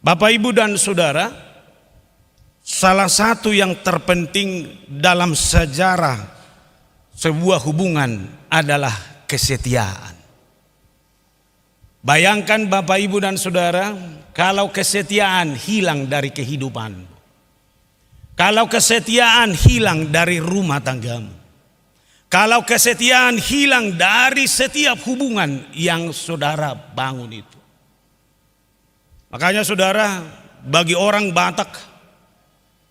Bapak, Ibu, dan Saudara, salah satu yang terpenting dalam sejarah sebuah hubungan adalah kesetiaan. Bayangkan Bapak, Ibu, dan Saudara, kalau kesetiaan hilang dari kehidupan, kalau kesetiaan hilang dari rumah tanggamu, kalau kesetiaan hilang dari setiap hubungan yang saudara bangun itu. Makanya saudara, bagi orang Batak,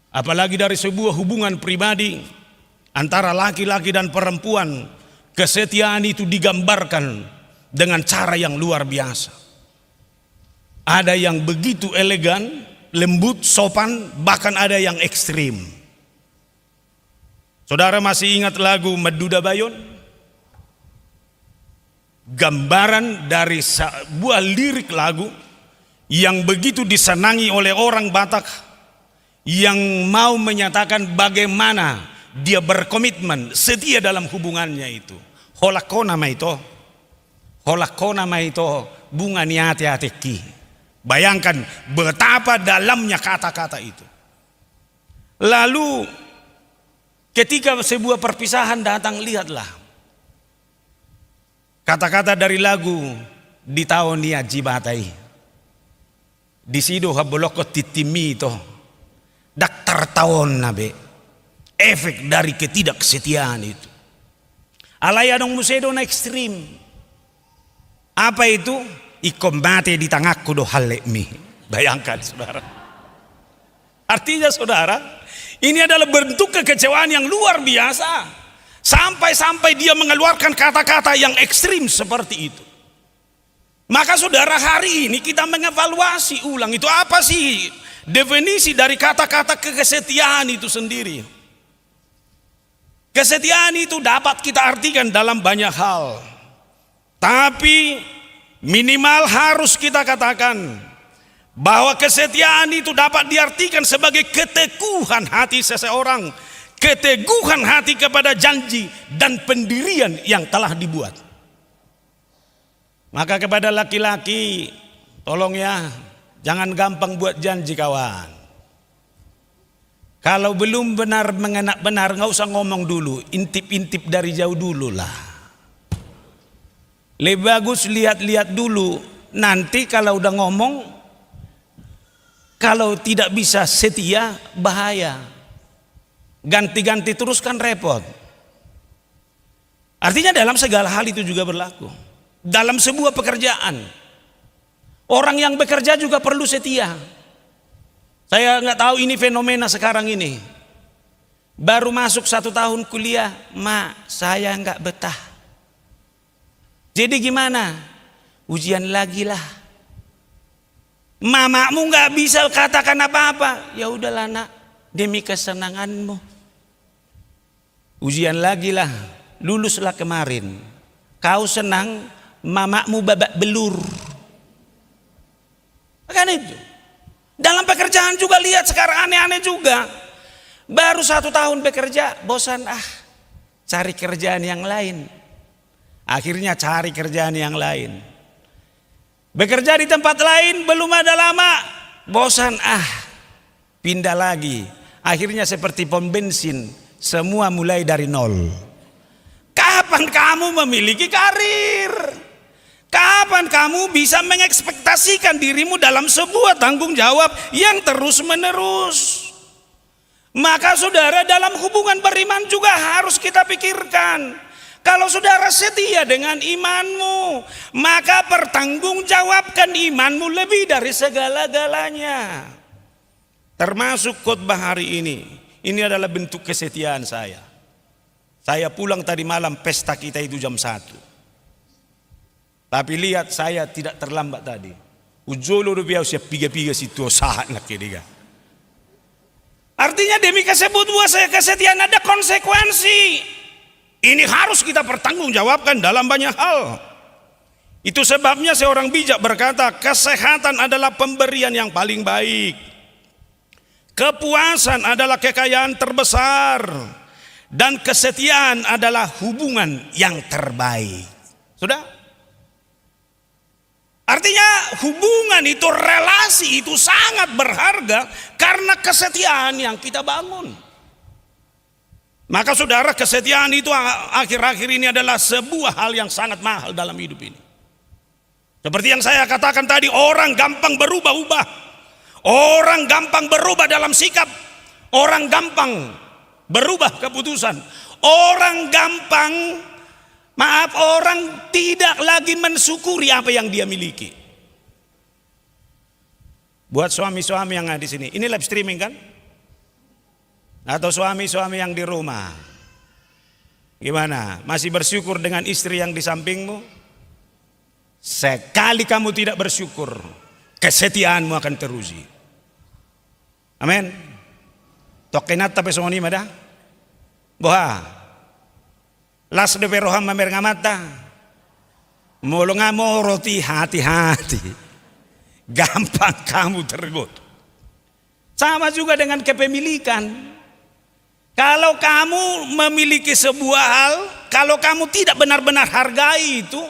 apalagi dari sebuah hubungan pribadi antara laki-laki dan perempuan, kesetiaan itu digambarkan dengan cara yang luar biasa. Ada yang begitu elegan, lembut, sopan, bahkan ada yang ekstrim. Saudara masih ingat lagu Meduda Bayon? Gambaran dari sebuah lirik lagu yang begitu disenangi oleh orang Batak yang mau menyatakan bagaimana dia berkomitmen setia dalam hubungannya itu. Holakona maito bunga niate ateki. Bayangkan betapa dalamnya kata-kata itu. Lalu ketika sebuah perpisahan datang, lihatlah kata-kata dari lagu di tahun dia jibatai. Di sido haboloko titimi itu daktar tahun nabe, efek dari ketidaksetiaan itu. Alaya dong musedo na ekstrim. Apa itu? Ikombate di tangakku do halekmi. Bayangkan saudara. Artinya saudara, ini adalah bentuk kekecewaan yang luar biasa. Sampai-sampai dia mengeluarkan kata-kata yang ekstrim seperti itu. Maka saudara, hari ini kita mengevaluasi ulang itu apa sih definisi dari kata-kata kesetiaan itu sendiri. Kesetiaan itu dapat kita artikan dalam banyak hal. Tapi minimal harus kita katakan bahwa kesetiaan itu dapat diartikan sebagai keteguhan hati seseorang, keteguhan hati kepada janji dan pendirian yang telah dibuat. Maka kepada laki-laki, tolong ya, jangan gampang buat janji kawan. Kalau belum benar mengenak benar, nggak usah ngomong dulu, intip-intip dari jauh dulu lah. Lebih bagus lihat-lihat dulu. Nanti kalau udah ngomong, kalau tidak bisa setia, bahaya. Ganti-ganti terus kan repot. Artinya dalam segala hal itu juga berlaku. Dalam sebuah pekerjaan, orang yang bekerja juga perlu setia. Saya nggak tahu ini fenomena sekarang ini. Baru masuk 1 tahun kuliah, mak saya nggak betah. Jadi gimana? Ujian lagi lah. Mamamu nggak bisa katakan apa-apa. Ya udahlah nak, demi kesenanganmu. Ujian lagi lah, luluslah kemarin. Kau senang, mamamu babak belur. Kan itu. Dalam pekerjaan juga lihat sekarang aneh-aneh juga. Baru 1 tahun bekerja, bosan cari kerjaan yang lain. Akhirnya cari kerjaan yang lain. Bekerja di tempat lain belum ada lama, bosan pindah lagi. Akhirnya seperti pom bensin, semua mulai dari nol. Kapan kamu memiliki karir? Kapan kamu bisa mengekspektasikan dirimu dalam sebuah tanggung jawab yang terus menerus? Maka saudara, dalam hubungan beriman juga harus kita pikirkan. Kalau saudara setia dengan imanmu, maka pertanggungjawabkan imanmu lebih dari segala-galanya. Termasuk khotbah hari ini. Ini adalah bentuk kesetiaan saya. Saya pulang tadi malam, pesta kita itu jam 1. Tapi lihat saya tidak terlambat tadi. Ujolo rupiah usia piga-piga situ saat nak kira. Artinya demi sebuah kesetiaan ada konsekuensi. Ini harus kita pertanggungjawabkan dalam banyak hal. Itu sebabnya seorang bijak berkata, kesehatan adalah pemberian yang paling baik. Kepuasan adalah kekayaan terbesar. Dan kesetiaan adalah hubungan yang terbaik. Sudah? Artinya hubungan itu, relasi itu sangat berharga karena kesetiaan yang kita bangun. Maka saudara, kesetiaan itu akhir-akhir ini adalah sebuah hal yang sangat mahal dalam hidup ini. Seperti yang saya katakan tadi, orang gampang berubah-ubah. Orang gampang berubah dalam sikap. Orang gampang berubah keputusan. Orang tidak lagi mensyukuri apa yang dia miliki. Buat suami-suami yang ada di sini, ini live streaming kan? Atau suami-suami yang di rumah, gimana? Masih bersyukur dengan istri yang di sampingmu? Sekali kamu tidak bersyukur, kesetiaanmu akan teruji. Amin. Tokenat tapi songoni mada. Boha. Las de peroham mamer ngamata. Molo ngamo roti hati-hati. Gampang kamu tergoda. Sama juga dengan kepemilikan. Kalau kamu memiliki sebuah hal, kalau kamu tidak benar-benar hargai itu,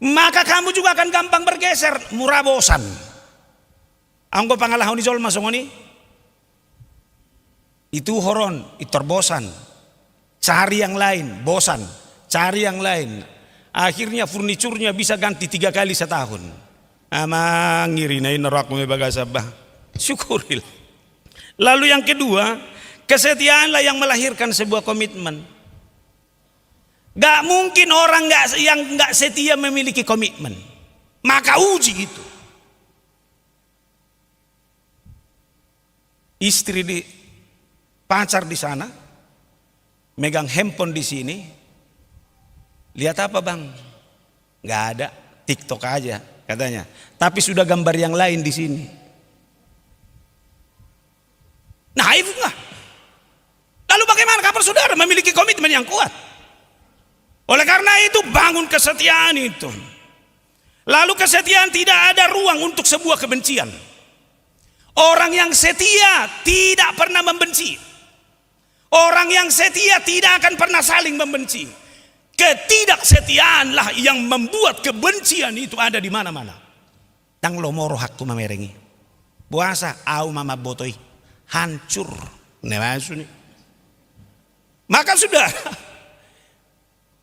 maka kamu juga akan gampang bergeser, murah bosan. Anggo pangalahon isol masongoni. Itu horon, itu terbosan. Cari yang lain, bosan. Cari yang lain. Akhirnya furniturnya bisa ganti 3 kali setahun. Amang ngirinain nerak me bagasabah. Syukuril. Lalu yang kedua, kesetiaanlah yang melahirkan sebuah komitmen. Gak mungkin orang yang gak setia memiliki komitmen. Maka uji itu. Istri pacar di sana, megang handphone di sini. Lihat apa bang? Gak ada, TikTok aja katanya. Tapi sudah gambar yang lain di sini. Naif nggak? Lalu bagaimana kabar saudara memiliki komitmen yang kuat? Oleh karena itu bangun kesetiaan itu. Lalu kesetiaan tidak ada ruang untuk sebuah kebencian. Orang yang setia tidak pernah membenci. Orang yang setia tidak akan pernah saling membenci. Ketidaksetiaanlah yang membuat kebencian itu ada di mana-mana. Tang lomoro hakku mamerengi. Puasa au mama botoi hancur. Maka sudah.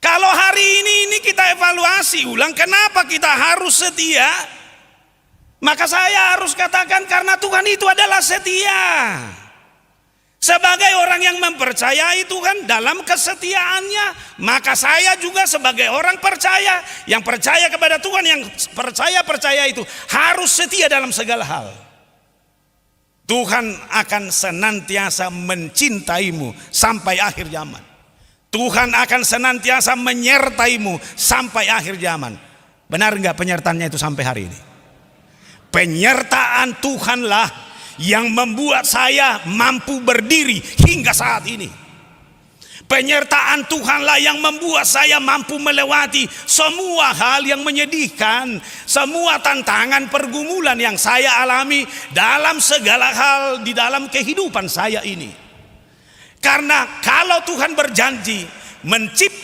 Kalau hari ini kita evaluasi ulang kenapa kita harus setia? Maka saya harus katakan karena Tuhan itu adalah setia. Sebagai orang yang mempercayai Tuhan dalam kesetiaannya, maka saya juga sebagai orang percaya yang percaya kepada Tuhan, yang percaya itu harus setia dalam segala hal. Tuhan akan senantiasa mencintaimu sampai akhir zaman. Tuhan akan senantiasa menyertaimu sampai akhir zaman. Benar enggak penyertaannya itu sampai hari ini? Penyertaan Tuhanlah yang membuat saya mampu berdiri hingga saat ini. Penyertaan Tuhanlah yang membuat saya mampu melewati semua hal yang menyedihkan, semua tantangan pergumulan yang saya alami dalam segala hal di dalam kehidupan saya ini. Karena kalau Tuhan berjanji,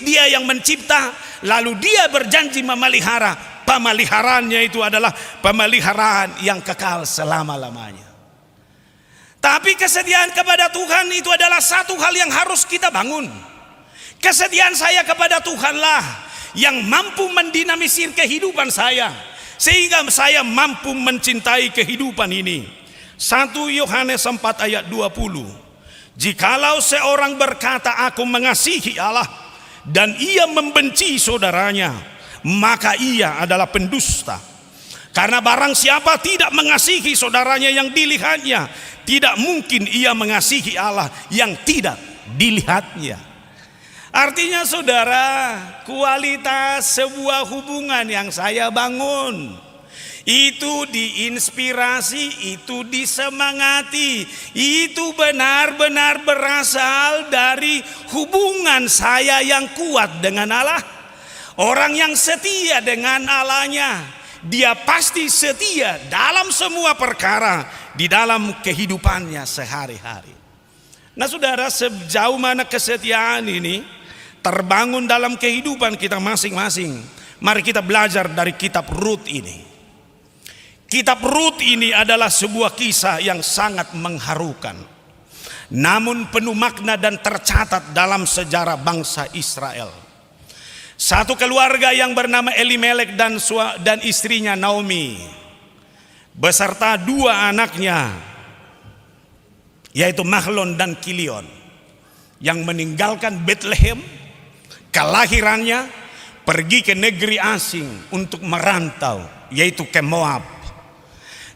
Dia yang mencipta, lalu Dia berjanji memelihara, pemeliharaannya itu adalah pemeliharaan yang kekal selama-lamanya. Tapi kesetiaan kepada Tuhan itu adalah satu hal yang harus kita bangun. Kesetiaan saya kepada Tuhanlah yang mampu mendinamisir kehidupan saya, sehingga saya mampu mencintai kehidupan ini. 1 Yohanes 4 ayat 20. Jikalau seorang berkata aku mengasihi Allah dan ia membenci saudaranya, maka ia adalah pendusta. Karena barang siapa tidak mengasihi saudaranya yang dilihatnya, tidak mungkin ia mengasihi Allah yang tidak dilihatnya. Artinya saudara, kualitas sebuah hubungan yang saya bangun itu diinspirasi, itu disemangati, itu benar-benar berasal dari hubungan saya yang kuat dengan Allah. Orang yang setia dengan Allahnya, dia pasti setia dalam semua perkara di dalam kehidupannya sehari-hari. Nah saudara, sejauh mana kesetiaan ini terbangun dalam kehidupan kita masing-masing, mari kita belajar dari kitab Rut ini. Kitab Rut ini adalah sebuah kisah yang sangat mengharukan, namun penuh makna dan tercatat dalam sejarah bangsa Israel. Satu keluarga yang bernama Elimelek dan istrinya Naomi beserta dua anaknya, yaitu Mahlon dan Kilion, yang meninggalkan Bethlehem, kelahirannya, pergi ke negeri asing untuk merantau, yaitu ke Moab.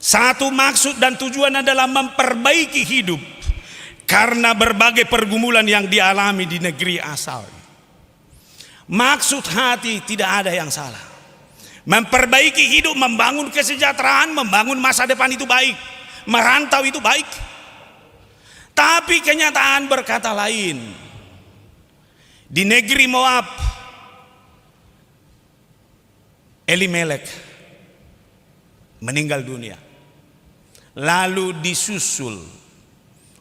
Satu maksud dan tujuan adalah memperbaiki hidup karena berbagai pergumulan yang dialami di negeri asal. Maksud hati tidak ada yang salah. Memperbaiki hidup, membangun kesejahteraan, membangun masa depan itu baik. Merantau itu baik. Tapi kenyataan berkata lain. Di negeri Moab, Elimelek meninggal dunia, lalu disusul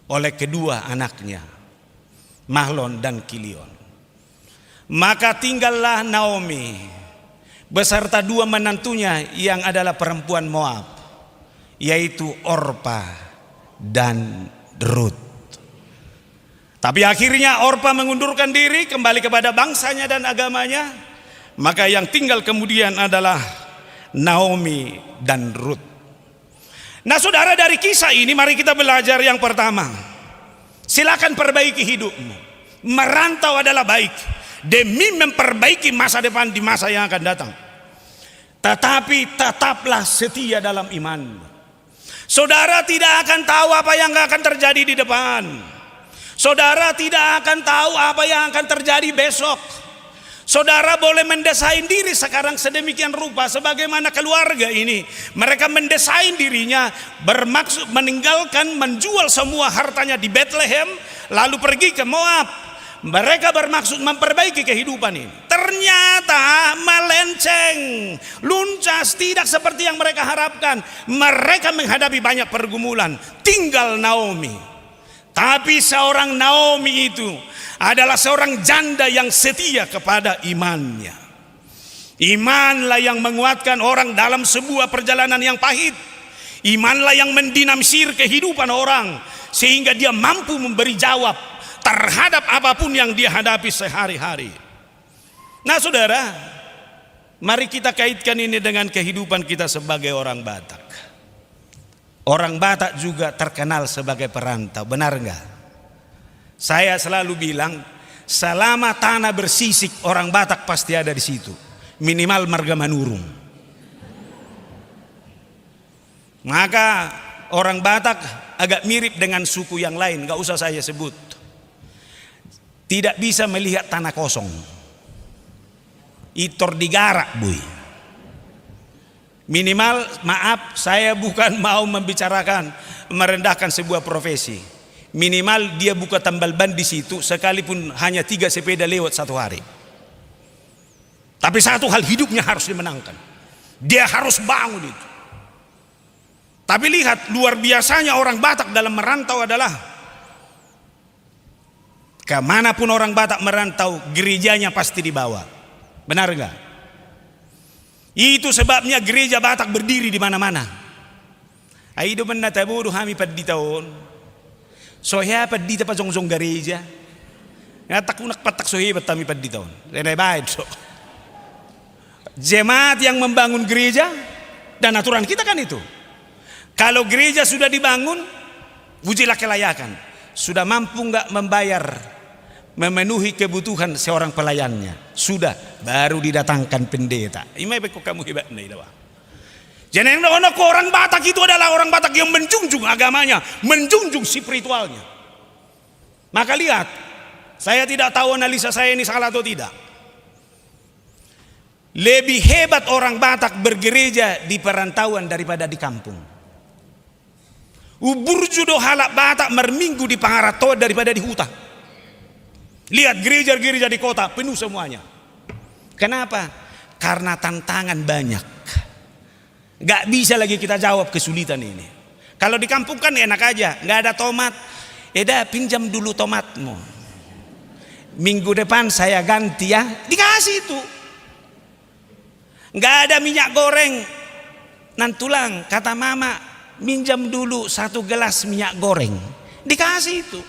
oleh kedua anaknya, Mahlon dan Kilion. Maka tinggallah Naomi beserta dua menantunya yang adalah perempuan Moab, yaitu Orpa dan Rut. Tapi akhirnya Orpa mengundurkan diri kembali kepada bangsanya dan agamanya. Maka yang tinggal kemudian adalah Naomi dan Rut. Nah saudara, dari kisah ini mari kita belajar yang pertama. Silakan perbaiki hidupmu. Merantau adalah baik demi memperbaiki masa depan di masa yang akan datang. Tetapi tetaplah setia dalam iman. Saudara tidak akan tahu apa yang akan terjadi di depan. Saudara tidak akan tahu apa yang akan terjadi besok. Saudara boleh mendesain diri sekarang sedemikian rupa sebagaimana keluarga ini. Mereka mendesain dirinya bermaksud meninggalkan, menjual semua hartanya di Bethlehem lalu pergi ke Moab. Mereka bermaksud memperbaiki kehidupan ini. Ternyata melenceng, luncas, tidak seperti yang mereka harapkan. Mereka menghadapi banyak pergumulan. Tinggal Naomi. Tapi seorang Naomi itu adalah seorang janda yang setia kepada imannya. Imanlah yang menguatkan orang dalam sebuah perjalanan yang pahit. Imanlah yang mendinamisir kehidupan orang sehingga dia mampu memberi jawab terhadap apapun yang dia hadapi sehari-hari. Nah saudara, mari kita kaitkan ini dengan kehidupan kita sebagai orang Batak. Orang Batak juga terkenal sebagai perantau, benar enggak? Saya selalu bilang, selama tanah bersisik orang Batak pasti ada di situ. Minimal marga manurung. Maka orang Batak agak mirip dengan suku yang lain, gak usah saya sebut. Tidak bisa melihat tanah kosong. Itor digarak, boy. Minimal, maaf, saya bukan mau membicarakan merendahkan sebuah profesi. Minimal dia buka tambal ban di situ sekalipun hanya 3 sepeda lewat satu hari. Tapi satu hal, hidupnya harus dimenangkan. Dia harus bangun itu. Tapi lihat luar biasanya orang Batak dalam merantau adalah kemanapun orang Batak merantau, gerejanya pasti dibawa. Benar enggak? Itu sebabnya gereja Batak berdiri di mana-mana. Aido menatabodo hami paddi tahun. Sohya paddi ta pasong-song gereja. Ngatakunak patak sohebat kami paddi tahun. Renai baik so. Jemaat yang membangun gereja dan aturan kita kan itu. Kalau gereja sudah dibangun, pujilah kelayakan. Sudah mampu enggak membayar, memenuhi kebutuhan seorang pelayannya, sudah baru didatangkan pendeta. Imai kok kamu hebat nih dawa. Jangan orang Batak itu adalah orang Batak yang menjunjung agamanya, menjunjung spiritualnya. Maka lihat, saya tidak tahu analisa saya ini salah atau tidak. Lebih hebat orang Batak bergereja di perantauan daripada di kampung. Ubur judo halak Batak merminggu di Pangarato daripada di hutan. Lihat gereja-gereja di kota penuh semuanya. Kenapa? Karena tantangan banyak. Gak bisa lagi kita jawab kesulitan ini. Kalau di kampung kan enak aja, gak ada tomat. Eda pinjam dulu tomatmu. Minggu depan saya ganti ya. Dikasih itu. Gak ada minyak goreng. Nantulang kata mama, minjam dulu 1 gelas minyak goreng. Dikasih itu.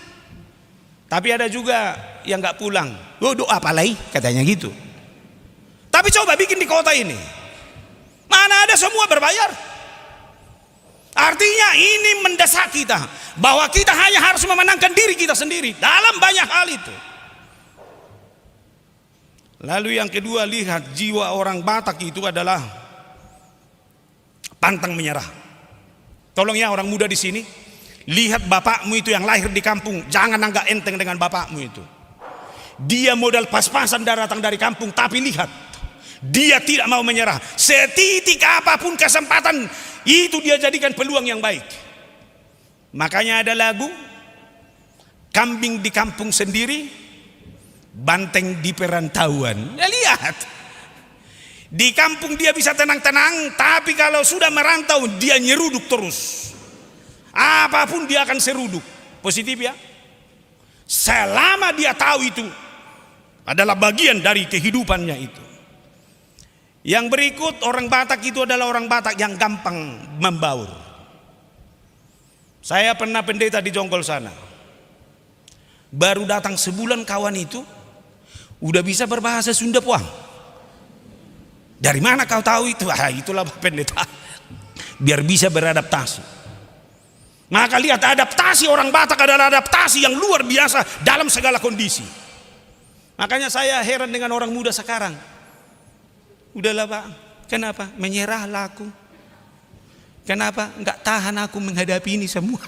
Tapi ada juga yang nggak pulang. Oh, doa palai katanya gitu. Tapi coba bikin di kota ini. Mana ada semua berbayar. Artinya ini mendesak kita bahwa kita hanya harus memenangkan diri kita sendiri dalam banyak hal itu. Lalu yang kedua, lihat jiwa orang Batak itu adalah pantang menyerah. Tolong ya orang muda di sini, lihat bapakmu itu yang lahir di kampung, jangan anggap enteng dengan bapakmu itu. Dia modal pas-pasan datang dari kampung, tapi lihat, dia tidak mau menyerah. Setitik apapun kesempatan itu dia jadikan peluang yang baik. Makanya ada lagu, kambing di kampung sendiri, banteng di perantauan. Ya lihat, di kampung dia bisa tenang-tenang, tapi kalau sudah merantau dia nyeruduk terus. Apapun dia akan seruduk. Positif ya. Selama dia tahu itu adalah bagian dari kehidupannya itu. Yang berikut, orang Batak itu adalah orang Batak yang gampang membaur. Saya pernah pendeta di Jonggol sana. Baru datang sebulan kawan itu udah bisa berbahasa Sunda Puang. Dari mana kau tahu itu? Itulah pendeta. Biar bisa beradaptasi. Maka lihat, adaptasi orang Batak adalah adaptasi yang luar biasa dalam segala kondisi. Makanya saya heran dengan orang muda sekarang. Udahlah Pak, kenapa? Menyerahlah aku. Kenapa? Enggak tahan aku menghadapi ini semua.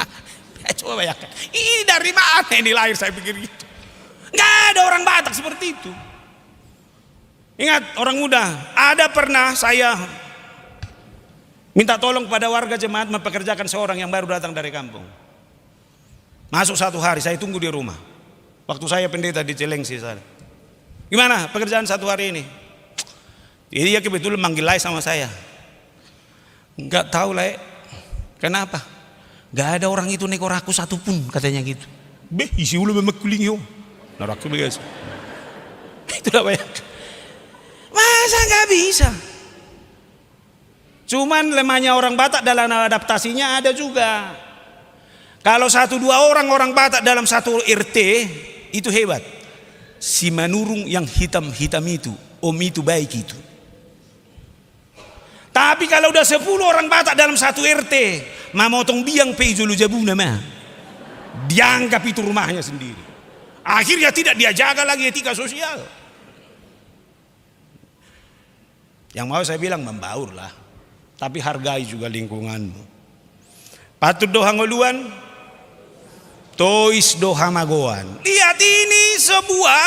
Coba bayangkan, ini dari mana ini lahir, saya pikir gitu. Enggak ada orang Batak seperti itu. Ingat orang muda, ada pernah saya minta tolong pada warga jemaat mempekerjakan seorang yang baru datang dari kampung. Masuk 1 hari, saya tunggu di rumah. Waktu saya pendeta di Cilengsi sana. Gimana pekerjaan 1 hari ini? Dia kebetulan manggil Lai sama saya. Enggak tahu Lai, kenapa? Enggak ada orang itu nekor aku satupun, katanya gitu. Isi ulu memang kuling yo. Narak begas. Itulah banyak. Masa enggak bisa? Cuman lemahnya orang Batak dalam adaptasinya ada juga. Kalau 1-2 orang Batak dalam satu RT itu hebat. Si manurung yang hitam-hitam itu, om itu baik itu. Tapi kalau udah 10 orang Batak dalam satu RT, mamotong biang pejulu jabuna mah, dianggap itu rumahnya sendiri. Akhirnya tidak dia jaga lagi etika sosial. Yang mau saya bilang membaur lah, tapi hargai juga lingkunganmu. Patut dohangoluan, tois dohamagoan. Lihat, ini sebuah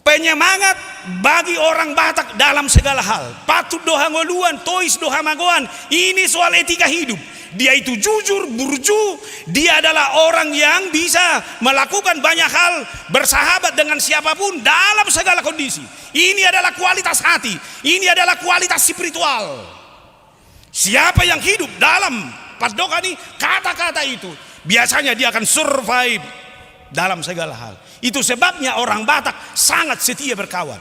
penyemangat bagi orang Batak dalam segala hal. Patut dohangoluan, tois dohamagoan. Ini soal etika hidup. Dia itu jujur, burju. Dia adalah orang yang bisa melakukan banyak hal, bersahabat dengan siapapun dalam segala kondisi. Ini adalah kualitas hati. Ini adalah kualitas spiritual. Siapa yang hidup dalam padokani kata-kata itu, biasanya dia akan survive dalam segala hal. Itu sebabnya orang Batak sangat setia berkawan.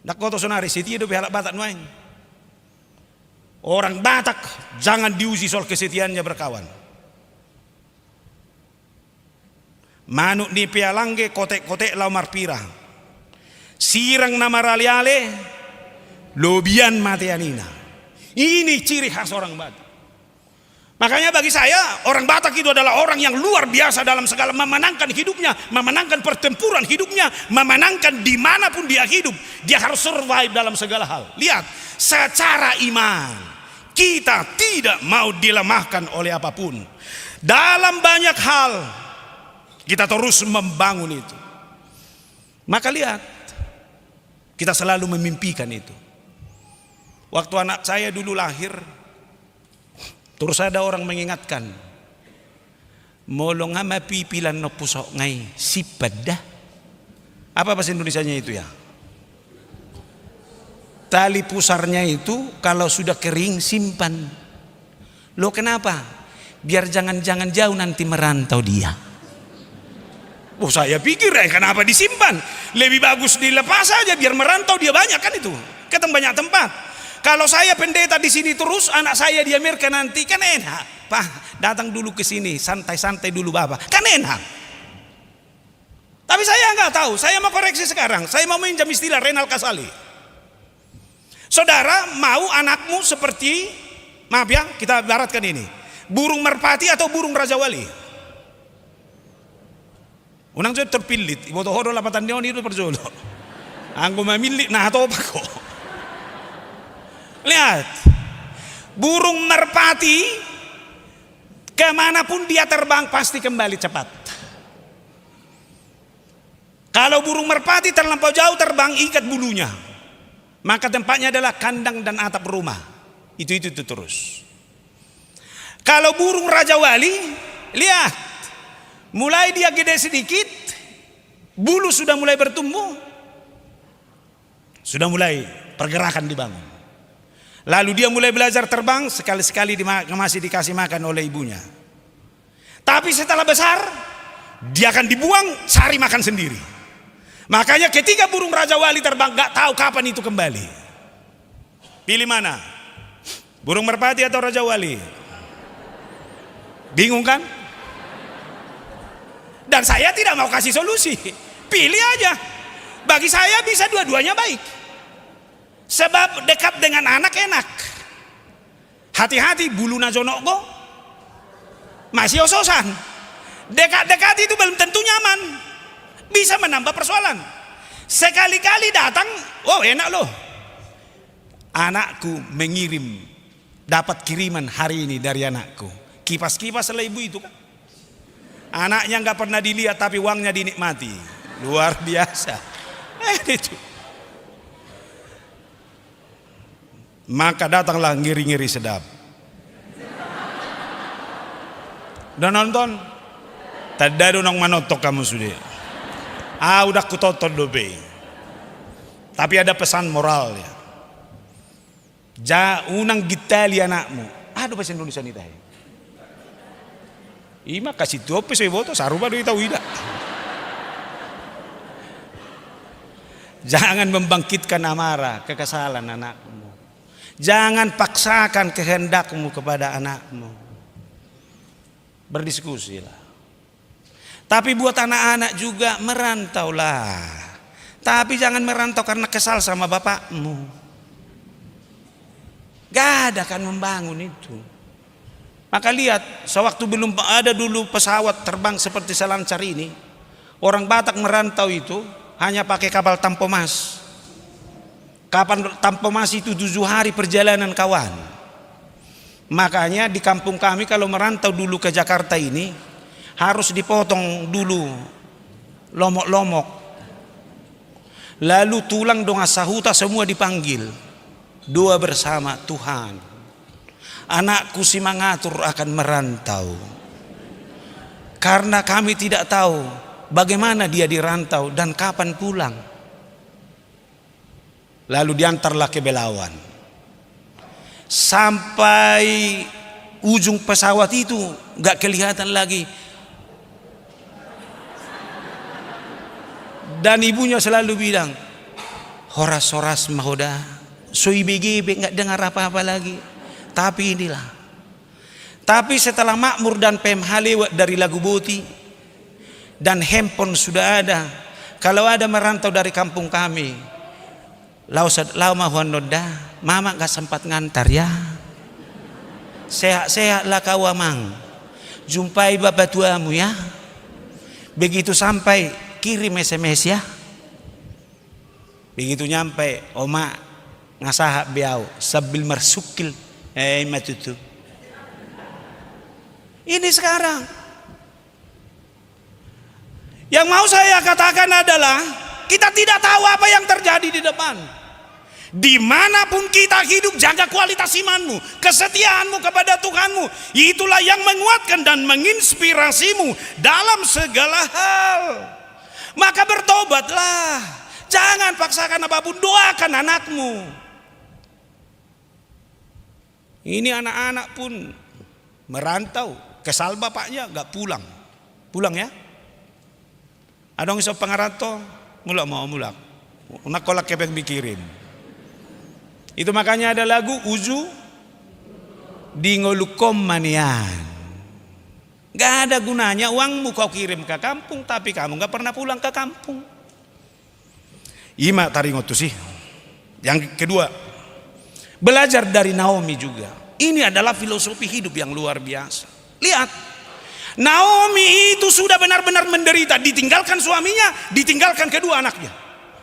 Nak koto sonari setia do pihak Batak nuain. Orang Batak jangan diuji soal kesetiaannya berkawan. Manuk ni pialangge kotek-kotek laumar pira. Sirang nama raliale lobian mateanina. Ini ciri khas orang Batak. Makanya bagi saya orang Batak itu adalah orang yang luar biasa dalam segala memenangkan hidupnya, memenangkan pertempuran hidupnya, memenangkan dimanapun dia hidup. Dia harus survive dalam segala hal. Lihat, secara iman kita tidak mau dilemahkan oleh apapun. Dalam banyak hal kita terus membangun itu. Maka lihat, kita selalu memimpikan itu. Waktu anak saya dulu lahir, terus ada orang mengingatkan, molong ama pipilan no pusok ngai sipadah. Apa bahasa Indonesianya itu ya? Tali pusarnya itu kalau sudah kering simpan. Loh kenapa? Biar jangan-jangan jauh nanti merantau dia. Oh saya pikir kenapa disimpan? Lebih bagus dilepas saja biar merantau dia banyak kan itu. Ketemu banyak tempat. Kalau saya pendeta di sini terus, anak saya di Amerika nanti kan enak. Pak, datang dulu ke sini, santai-santai dulu Bapak. Kan enak. Tapi saya nggak tahu. Saya mau koreksi sekarang. Saya mau minjam istilah Renal Kasali. Saudara mau anakmu seperti, maaf ya, kita ibaratkan ini, burung merpati atau burung Raja Wali? Unang saya terpilih. Ibu tohoro lapatan dia itu perjolo. Anggo memilih, nah atau apa kok? Lihat, burung merpati kemanapun dia terbang pasti kembali cepat. Kalau burung merpati terlampau jauh terbang, ikat bulunya, maka tempatnya adalah kandang dan atap rumah. Itu terus. Kalau burung Raja Wali, lihat, mulai dia gede sedikit, bulu sudah mulai bertumbuh, sudah mulai pergerakan dibangun. Lalu dia mulai belajar terbang, sekali-sekali masih dikasih makan oleh ibunya. Tapi setelah besar, dia akan dibuang, cari makan sendiri. Makanya ketika burung Raja Wali terbang, gak tahu kapan itu kembali. Pilih mana? Burung merpati atau Raja Wali? Bingung kan? Dan saya tidak mau kasih solusi. Pilih aja. Bagi saya bisa dua-duanya baik. Sebab dekat dengan anak enak. Hati-hati bulu najonokgo masih ososan. Dekat-dekat itu belum tentu nyaman. Bisa menambah persoalan. Sekali-kali datang, oh enak loh. Anakku mengirim, dapat kiriman hari ini dari anakku. Kipas-kipas oleh ibu itu kan. Anaknya nggak pernah dilihat tapi uangnya dinikmati. Luar biasa. Itu. Maka datanglah ngiri-ngiri sedap. Udah nonton? Tadi nong manotok kamu sudah. Udah kutoton dobe. Tapi ada pesan moral ya. Unang gitali anakmu. Aduh bahasa Indonesia nih teh. Ima kasih tope saya boto saruba do tahu tidak. Jangan membangkitkan amarah, kekesalan anakmu. Jangan paksakan kehendakmu kepada anakmu. Berdiskusilah. Tapi buat anak-anak juga merantaulah. Tapi jangan merantau karena kesal sama bapakmu. Gak ada kan membangun itu. Maka lihat, sewaktu belum ada dulu pesawat terbang seperti selancar ini, orang Batak merantau itu hanya pakai kapal Tampomas. Kapal Tampomas itu 7 hari perjalanan kawan. Makanya di kampung kami kalau merantau dulu ke Jakarta ini harus dipotong dulu lomok-lomok. Lalu tulang donga sahuta semua dipanggil. Doa bersama Tuhan. Anakku si mangatur akan merantau. Karena kami tidak tahu bagaimana dia dirantau dan kapan pulang. Lalu diantarlah ke Belawan. Sampai ujung pesawat itu gak kelihatan lagi. Dan ibunya selalu bilang, horas-horas mahoda, soibegebe gak dengar apa-apa lagi. Tapi inilah. Tapi setelah makmur dan PMH lewat dari Lagu Boti dan handphone sudah ada. Kalau ada merantau dari kampung kami, lau mahuan noda, mama gak sempat ngantar ya. Sehat-sehatlah kau amang. Jumpai bapak tuamu ya. Begitu sampai kirim SMS ya. Begitu nyampe oma ngasahak biau sambil mersukil matutu. Ini sekarang. Yang mau saya katakan adalah kita tidak tahu apa yang terjadi di depan. Dimanapun kita hidup, jaga kualitas imanmu, kesetiaanmu kepada Tuhanmu. Itulah yang menguatkan dan menginspirasimu dalam segala hal. Maka bertobatlah. Jangan paksakan apapun, doakan anakmu. Ini anak-anak pun merantau, kesal bapaknya gak pulang. Pulang ya. Adong iso pangaranto, mulak mau mulak. Unak kolak kepeng mikirin. Itu makanya ada lagu Uzu Dingolukom Manian. Gak ada gunanya uangmu kau kirim ke kampung, tapi kamu gak pernah pulang ke kampung. Ima taringotu sih. Yang kedua, belajar dari Naomi juga. Ini adalah filosofi hidup yang luar biasa. Lihat, Naomi itu sudah benar-benar menderita, ditinggalkan suaminya, ditinggalkan kedua anaknya.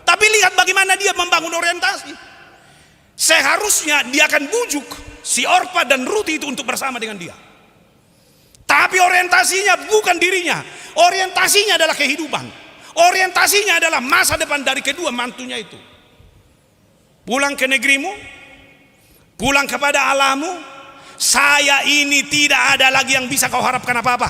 Tapi lihat bagaimana dia membangun orientasi. Seharusnya dia akan bujuk si Orpa dan Ruth itu untuk bersama dengan dia. Tapi orientasinya bukan dirinya, orientasinya adalah kehidupan. Orientasinya adalah masa depan dari kedua mantunya itu. Pulang ke negerimu, pulang kepada Allahmu. Saya ini tidak ada lagi yang bisa kau harapkan apa-apa.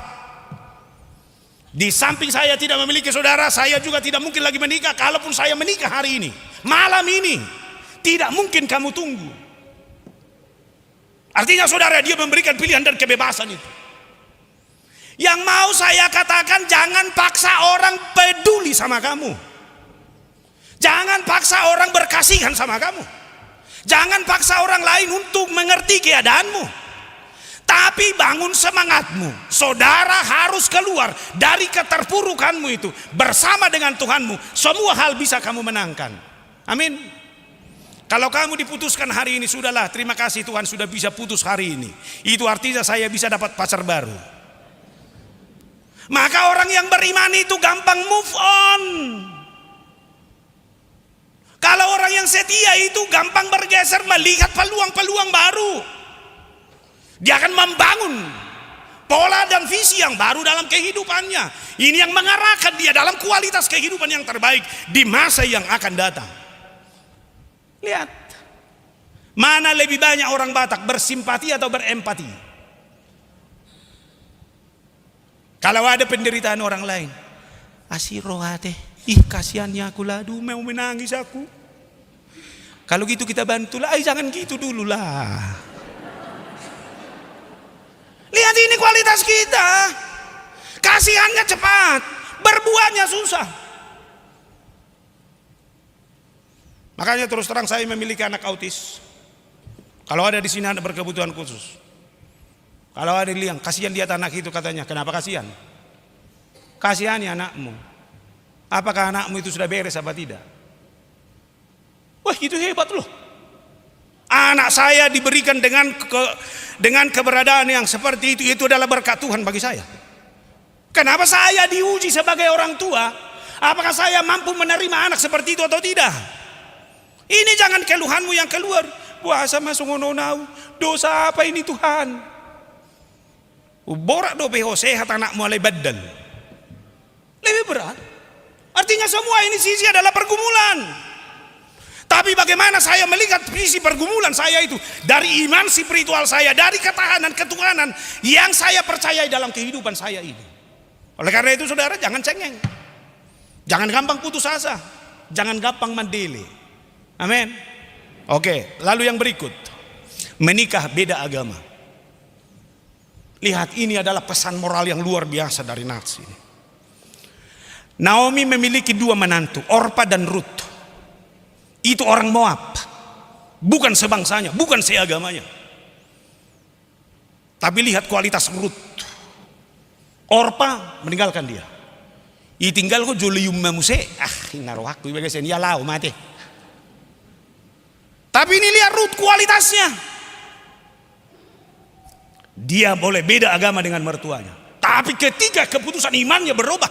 Di samping saya tidak memiliki saudara, saya juga tidak mungkin lagi menikah. Kalaupun saya menikah hari ini, malam ini, tidak mungkin kamu tunggu. Artinya saudara, dia memberikan pilihan dan kebebasan itu. Yang mau saya katakan, jangan paksa orang peduli sama kamu. Jangan paksa orang berkasihan sama kamu. Jangan paksa orang lain untuk mengerti keadaanmu. Tapi bangun semangatmu. Saudara harus keluar dari keterpurukanmu itu. Bersama dengan Tuhanmu, semua hal bisa kamu menangkan. Amin. Kalau kamu diputuskan hari ini, sudahlah, terima kasih Tuhan sudah bisa putus hari ini. Itu artinya saya bisa dapat pacar baru. Maka orang yang beriman itu gampang move on. Kalau orang yang setia itu gampang bergeser melihat peluang-peluang baru. Dia akan membangun pola dan visi yang baru dalam kehidupannya. Ini yang mengarahkan dia dalam kualitas kehidupan yang terbaik di masa yang akan datang. Lihat, mana lebih banyak orang Batak bersimpati atau berempati? Kalau ada penderitaan orang lain, asirohate, kasihannya aku ladu, mau menangis aku. Kalau gitu kita bantulah, jangan gitu dulu lah. Lihat ini kualitas kita. Kasihannya cepat, berbuatnya susah. Makanya terus terang saya memiliki anak autis. Kalau ada di sini anak berkebutuhan khusus. Kalau ada yang bilang, kasihan lihat anak itu, katanya, kenapa kasihan? Kasihani anakmu. Apakah anakmu itu sudah beres apa tidak? Wah, itu hebat loh. Anak saya diberikan dengan keberadaan yang seperti itu adalah berkat Tuhan bagi saya. Kenapa saya diuji sebagai orang tua? Apakah saya mampu menerima anak seperti itu atau tidak? Ini jangan keluhanmu yang keluar. Puasa masuk ngononau, dosa apa ini Tuhan? Borak dope sehat anakmu alai badal. Lebih berat. Artinya semua ini sisi adalah pergumulan. Tapi bagaimana saya melihat visi pergumulan saya itu dari iman spiritual saya, dari ketahanan ketuhanan yang saya percayai dalam kehidupan saya ini. Oleh karena itu saudara, jangan cengeng. Jangan gampang putus asa. Jangan gampang mendele. Amin. Oke, lalu yang berikut. Menikah beda agama. Lihat, ini adalah pesan moral yang luar biasa dari Nats ini. Naomi memiliki dua menantu, Orpa dan Ruth. Itu orang Moab, bukan sebangsanya, bukan seagamanya. Tapi lihat kualitas Ruth. Orpa meninggalkan dia. Itinggal ko julium mamuse. Inaruh aku ibagasin ya lau mati. Tapi ini lihat Ruth kualitasnya. Dia boleh beda agama dengan mertuanya, tapi ketika keputusan imannya berubah,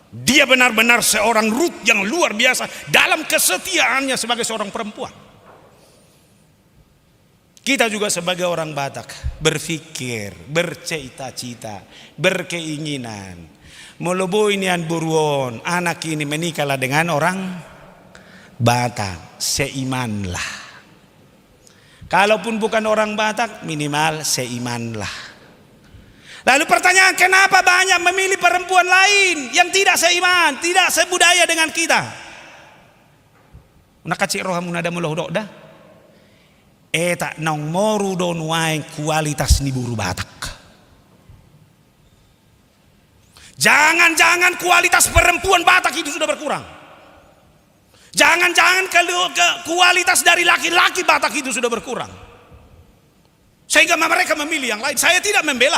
dia benar-benar seorang Ruth yang luar biasa dalam kesetiaannya sebagai seorang perempuan. Kita juga sebagai orang Batak berpikir, bercita-cita, berkeinginan. Molobo inian buruon, anak ini menikahlah dengan orang Batak, seimanlah. Kalaupun bukan orang Batak, minimal seimanlah. Lalu pertanyaan, kenapa banyak memilih perempuan lain yang tidak seiman, tidak sebudaya dengan kita? Nakacik rohamu nada mulah dah. Tak nong moru don wae kualitas ni buru Batak. Jangan-jangan kualitas perempuan Batak itu sudah berkurang. Jangan-jangan kualitas dari laki-laki Batak itu sudah berkurang, sehingga mereka memilih yang lain. Saya tidak membela.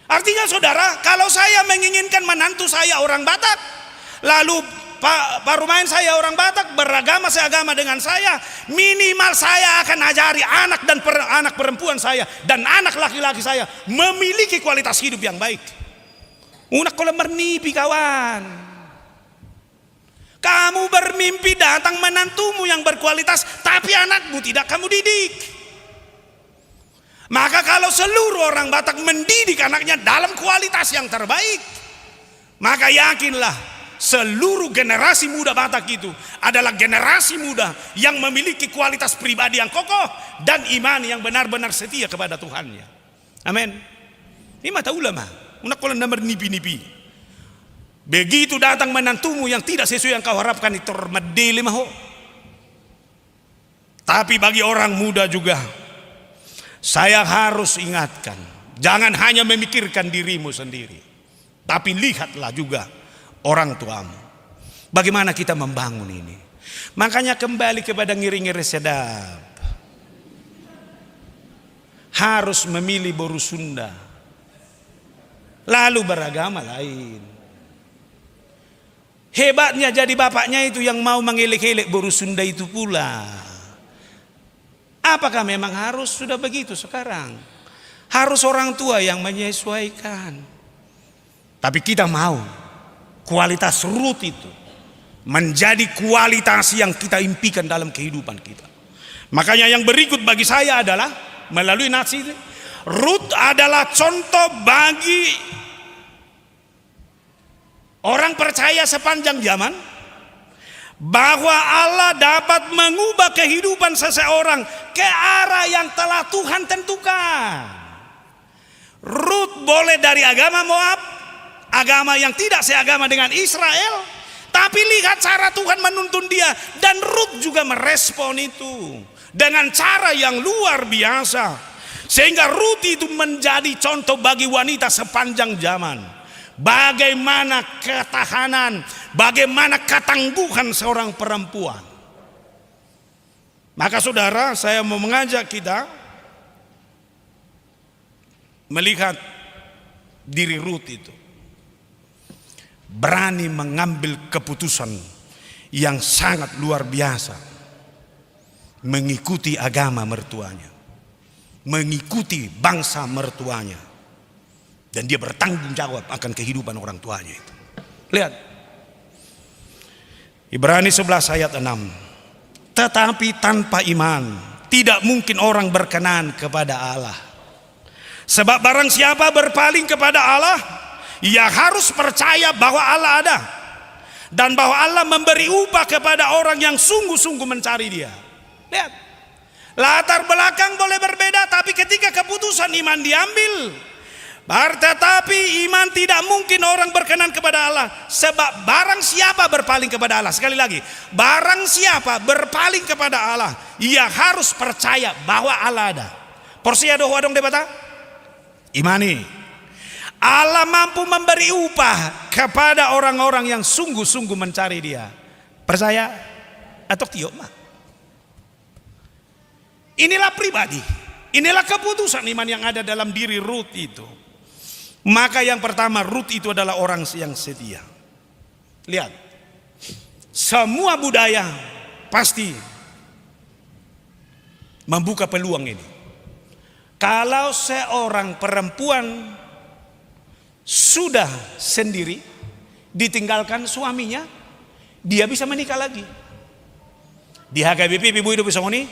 Artinya saudara, kalau saya menginginkan menantu saya orang Batak, lalu Pak Rumain saya orang Batak, beragama seagama dengan saya, minimal saya akan ajari anak dan anak perempuan saya dan anak laki-laki saya memiliki kualitas hidup yang baik. Unak kolam bermimpi kawan. Kamu bermimpi datang menantumu yang berkualitas, tapi anakmu tidak kamu didik. Maka kalau seluruh orang Batak mendidik anaknya dalam kualitas yang terbaik, maka yakinlah seluruh generasi muda Batak itu adalah generasi muda yang memiliki kualitas pribadi yang kokoh dan iman yang benar-benar setia kepada Tuhannya. Amin. Ini mata ulama. Unak kolam nomor nipi-nipi. Begitu datang menantumu yang tidak sesuai yang kau harapkan, itu medeli maho. Tapi bagi orang muda juga saya harus ingatkan, jangan hanya memikirkan dirimu sendiri, tapi lihatlah juga orang tuamu. Bagaimana kita membangun ini? Makanya kembali kepada ngiri-ngiri sedap. Harus memilih boru Sunda, lalu beragama lain. Hebatnya jadi bapaknya itu yang mau mengelek-elek boru Sunda itu pula. Apakah memang harus sudah begitu sekarang? Harus orang tua yang menyesuaikan. Tapi kita mau kualitas root itu menjadi kualitas yang kita impikan dalam kehidupan kita. Makanya yang berikut bagi saya adalah melalui nats ini, root adalah contoh bagi orang percaya sepanjang zaman bahwa Allah dapat mengubah kehidupan seseorang ke arah yang telah Tuhan tentukan. Rut boleh dari agama Moab, agama yang tidak seagama dengan Israel, tapi lihat cara Tuhan menuntun dia, dan Rut juga merespon itu dengan cara yang luar biasa, sehingga Rut itu menjadi contoh bagi wanita sepanjang zaman. Bagaimana ketahanan, bagaimana ketangguhan seorang perempuan. Maka saudara, saya mau mengajak kita melihat diri Rut itu berani mengambil keputusan yang sangat luar biasa, mengikuti agama mertuanya, mengikuti bangsa mertuanya. Dan dia bertanggung jawab akan kehidupan orang tuanya itu. Lihat. Ibrani 11 ayat 6. Tetapi tanpa iman tidak mungkin orang berkenan kepada Allah. Sebab barang siapa berpaling kepada Allah, ia harus percaya bahwa Allah ada, dan bahwa Allah memberi upah kepada orang yang sungguh-sungguh mencari Dia. Lihat. Latar belakang boleh berbeda, tapi ketika keputusan iman diambil, tetapi iman tidak mungkin orang berkenan kepada Allah. Sebab barang siapa berpaling kepada Allah, sekali lagi, barang siapa berpaling kepada Allah, ia harus percaya bahwa Allah ada. Porsi adoh wadong debata imani, Allah mampu memberi upah kepada orang-orang yang sungguh-sungguh mencari Dia. Percaya atau tiok mah? Inilah pribadi, inilah keputusan iman yang ada dalam diri Rut itu. Maka yang pertama, Rut itu adalah orang yang setia. Lihat, semua budaya pasti membuka peluang ini. Kalau seorang perempuan sudah sendiri, ditinggalkan suaminya, dia bisa menikah lagi. Di HKBP ibu itu bisa ngoni,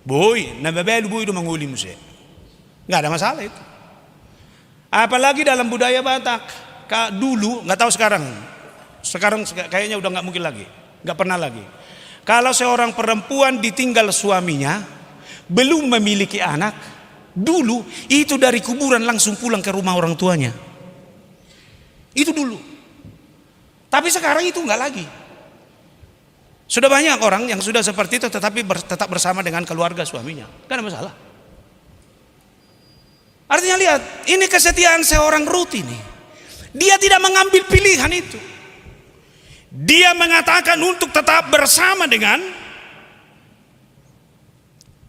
boy, nababel boy itu menguli musik, nggak ada masalah itu. Apalagi dalam budaya Batak, dulu nggak tahu sekarang kayaknya udah nggak mungkin lagi, nggak pernah lagi. Kalau seorang perempuan ditinggal suaminya, belum memiliki anak, dulu itu dari kuburan langsung pulang ke rumah orang tuanya. Itu dulu. Tapi sekarang itu nggak lagi. Sudah banyak orang yang sudah seperti itu, tetapi tetap bersama dengan keluarga suaminya, nggak ada masalah. Artinya lihat, ini kesetiaan seorang Rut ini. Dia tidak mengambil pilihan itu. Dia mengatakan untuk tetap bersama dengan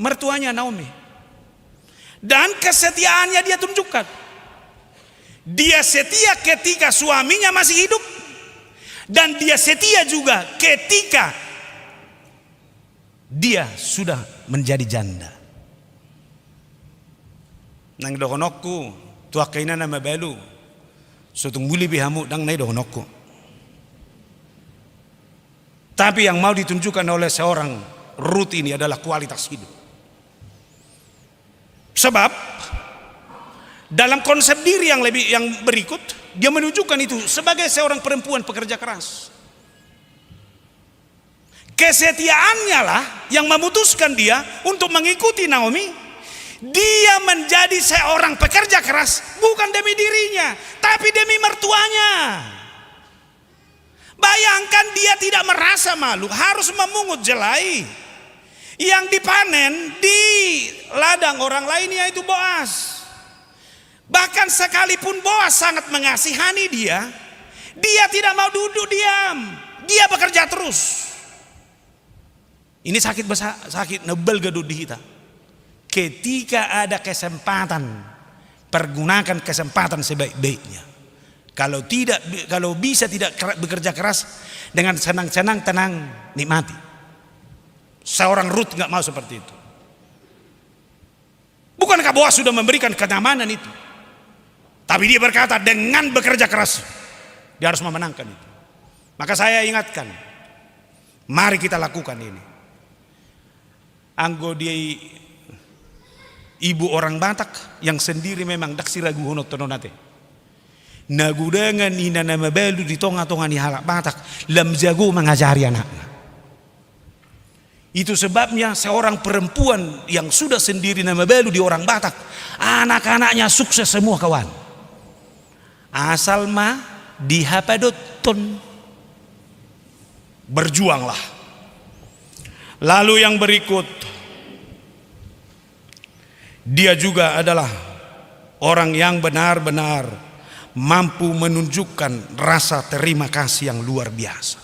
mertuanya Naomi. Dan kesetiaannya dia tunjukkan. Dia setia ketika suaminya masih hidup. Dan dia setia juga ketika dia sudah menjadi janda. Nang dohonokku tuak kaina nama belu. Sutung buli bihamu dang nai dohonokku. Tapi yang mau ditunjukkan oleh seorang Ruth ini adalah kualitas hidup. Sebab dalam konsep diri yang berikut, dia menunjukkan itu sebagai seorang perempuan pekerja keras. Kesetiaannya lah yang memutuskan dia untuk mengikuti Naomi. Dia menjadi seorang pekerja keras bukan demi dirinya, tapi demi mertuanya. Bayangkan dia tidak merasa malu harus memungut jelai yang dipanen di ladang orang lain, yaitu Boas. Bahkan sekalipun Boas sangat mengasihani dia, dia tidak mau duduk diam. Dia bekerja terus. Ini sakit nebel gedut di kita. Ketika ada kesempatan, pergunakan kesempatan sebaik-baiknya. Kalau bisa tidak bekerja keras, dengan senang-senang tenang nikmati. Seorang Ruth nggak mau seperti itu. Bukankah Boas sudah memberikan kenyamanan itu? Tapi dia berkata dengan bekerja keras dia harus memenangkan itu. Maka saya ingatkan, mari kita lakukan ini. Anggo dia ibu orang Batak yang sendiri memang daksi ragu honok tononate. Nagudangan ina nama balu di tonga-tonga ni halak Batak lam jago mengajari anaknya. Itu sebabnya seorang perempuan yang sudah sendiri nama balu di orang Batak, anak-anaknya sukses semua kawan. Asal mah dihapadoton. Berjuanglah. Lalu yang berikut, dia juga adalah orang yang benar-benar mampu menunjukkan rasa terima kasih yang luar biasa.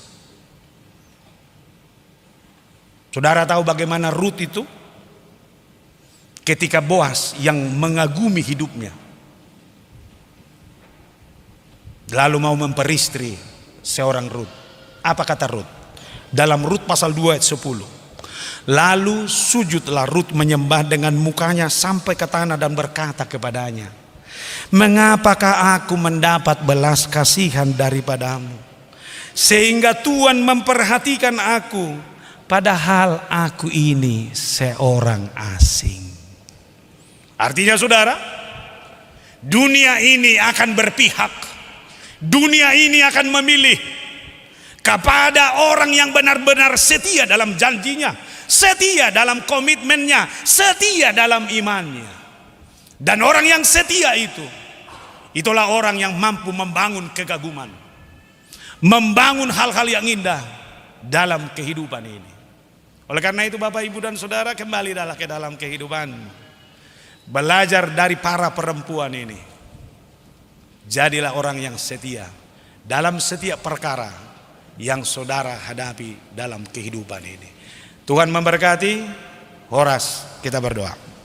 Saudara tahu bagaimana Ruth itu ketika Boas yang mengagumi hidupnya lalu mau memperistri seorang Ruth. Apa kata Ruth? Dalam Ruth pasal 2 ayat 10. Lalu sujudlah Ruth menyembah dengan mukanya sampai ke tanah dan berkata kepadanya, mengapakah aku mendapat belas kasihan daripadamu, sehingga Tuhan memperhatikan aku, padahal aku ini seorang asing. Artinya saudara, dunia ini akan berpihak. Dunia ini akan memilih kepada orang yang benar-benar setia dalam janjinya, setia dalam komitmennya, setia dalam imannya. Dan orang yang setia itu, itulah orang yang mampu membangun kegaguman, membangun hal-hal yang indah dalam kehidupan ini. Oleh karena itu Bapak Ibu dan Saudara, kembalilah ke dalam kehidupan. Belajar dari para perempuan ini. Jadilah orang yang setia dalam setiap perkara yang saudara hadapi dalam kehidupan ini. Tuhan memberkati. Horas, kita berdoa.